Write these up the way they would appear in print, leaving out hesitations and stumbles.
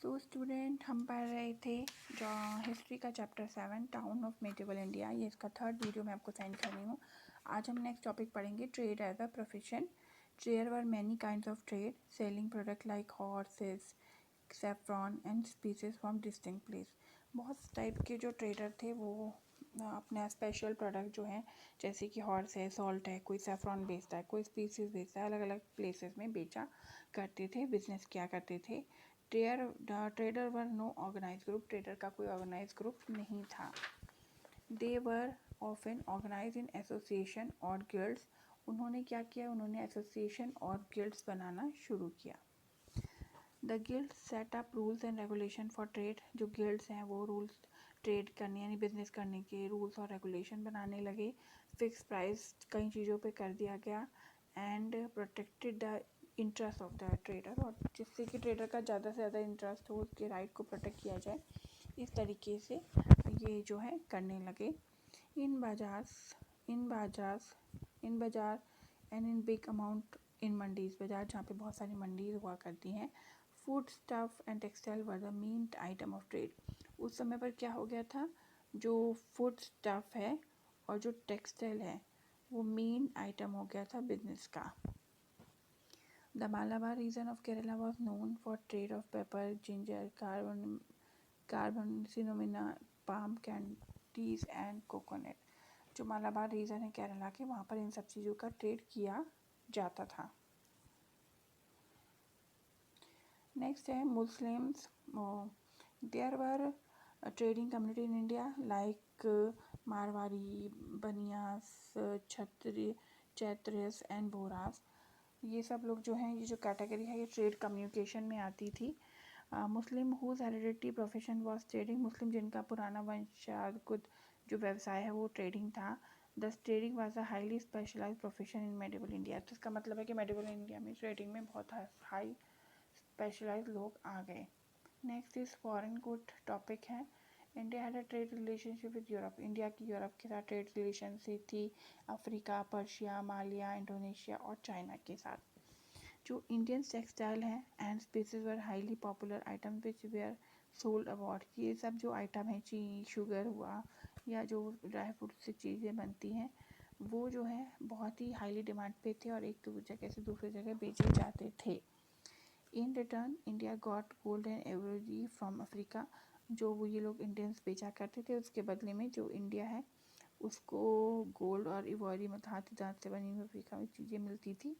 तो स्टूडेंट हम पढ़ रहे थे जो हिस्ट्री का chapter 7 town of medieval India. ये इसका थर्ड वीडियो मैं आपको सेंड कर रही हूँ। आज हम नेक्स्ट टॉपिक पढ़ेंगे trade as a profession. There were many kinds of trade, selling product like horses, saffron and spices from distinct place. बहुत टाइप के जो ट्रेडर थे वो अपना स्पेशल प्रोडक्ट जो है, जैसे कि हॉर्स है, सॉल्ट है, कोई सेफ्रॉन बेचता है, कोई स्पीसीज बेचता है, अलग अलग प्लेसेस में बेचा करते थे, बिजनेस किया करते थे। Trader were no organise group, trader का कोई ऑर्गेनाइज ग्रुप नहीं था। They were often organise in association और गिल्ड्स। उन्होंने क्या किया, उन्होंने एसोसिएशन और गिल्ड्स बनाना शुरू किया। The guild set up rules and regulation for trade. जो गिल्ड्स हैं वो रूल्स ट्रेड करने यानी बिजनेस करने के रूल्स और रेगुलेशन बनाने लगे। फिक्स प्राइस कई चीज़ों पे कर दिया गया and protected the interest of the trader, और जिससे कि ट्रेडर का ज़्यादा से ज़्यादा इंटरेस्ट हो, उसके राइट को प्रोटेक्ट किया जाए, इस तरीके से ये जो है करने लगे। इन बाजार and in big amount in mandis, बाजार जहाँ पे बहुत सारी मंडीज हुआ करती हैं। Food stuff and textile were the main item of trade. उस समय पर क्या हो गया था, जो फूड स्टफ है और जो टेक्सटाइल है वो मेन आइटम हो गया था बिजनेस का। The Malabar region of Kerala was known for trade of pepper, ginger, carbon cinnamon, palm candies and coconut. जो मालाबार रीजन है केरला के, वहाँ पर इन सब चीज़ों का ट्रेड किया जाता था। नेक्स्ट है Muslims. There were trading community in India like Marwari, Banias, Chettiars and Bohras. ये सब लोग जो हैं, ये जो कैटेगरी है ये ट्रेड कम्युनिकेशन में आती थी। Muslim whose hereditary profession was trading. Muslim जिनका पुराना वंशानुगत जो व्यवसाय है वो ट्रेडिंग था। Thus trading was a highly specialise profession in medieval India. तो इसका मतलब है कि मेडिवल इंडिया में ट्रेडिंग में बहुत हाई स्पेशलाइज लोग आ गए। Next is foreign good topic है। India had a trade relationship with Europe. India की यूरोप के साथ ट्रेड रिलेशनशिप थी, अफ्रीका, पर्शिया, मालिया, इंडोनेशिया और चाइना के साथ। जो इंडियन टेक्सटाइल हैं and spices were highly popular item which were sold about. ये सब जो आइटम है, चीनी, शुगर हुआ या जो ड्राई फ्रूट से चीज़ें बनती हैं, वो जो है बहुत ही हाईली डिमांड पे थे और एक जगह से दूसरी जगह बेचे जाते थे। In return India got gold and every from Africa. जो वो ये लोग इंडियंस बेचा करते थे, उसके बदले में जो इंडिया है उसको गोल्ड और इवोरी में हाथी दांत से बनी हुई अफ्रीका में चीज़ें मिलती थी,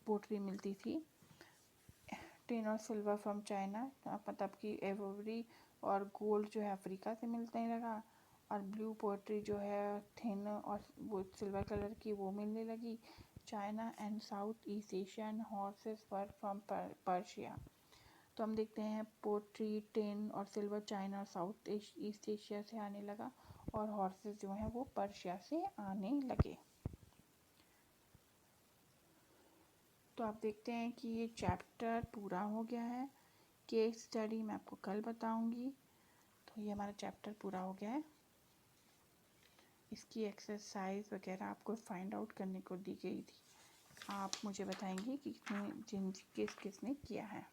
पोट्री मिलती थी। टिन और सिल्वर फ्रॉम चाइना, मतलब कि एवरी और गोल्ड जो है अफ्रीका से मिलने लगा, और ब्लू पोट्री जो है थिन और वो सिल्वर कलर की वो मिलने लगी। China and south east Asian horses were from Persia. तो हम देखते हैं पोट्री, टिन और सिल्वर चाइना और साउथ ईस्ट एशिया से आने लगा, और हॉर्सेस जो हैं वो पर्शिया से आने लगे। तो आप देखते हैं कि ये चैप्टर पूरा हो गया है। केस स्टडी मैं आपको कल बताऊंगी। तो ये हमारा चैप्टर पूरा हो गया है। इसकी एक्सरसाइज वगैरह आपको फाइंड आउट करने को दी गई थी। आप मुझे बताएंगे कि किसने किसने किया है।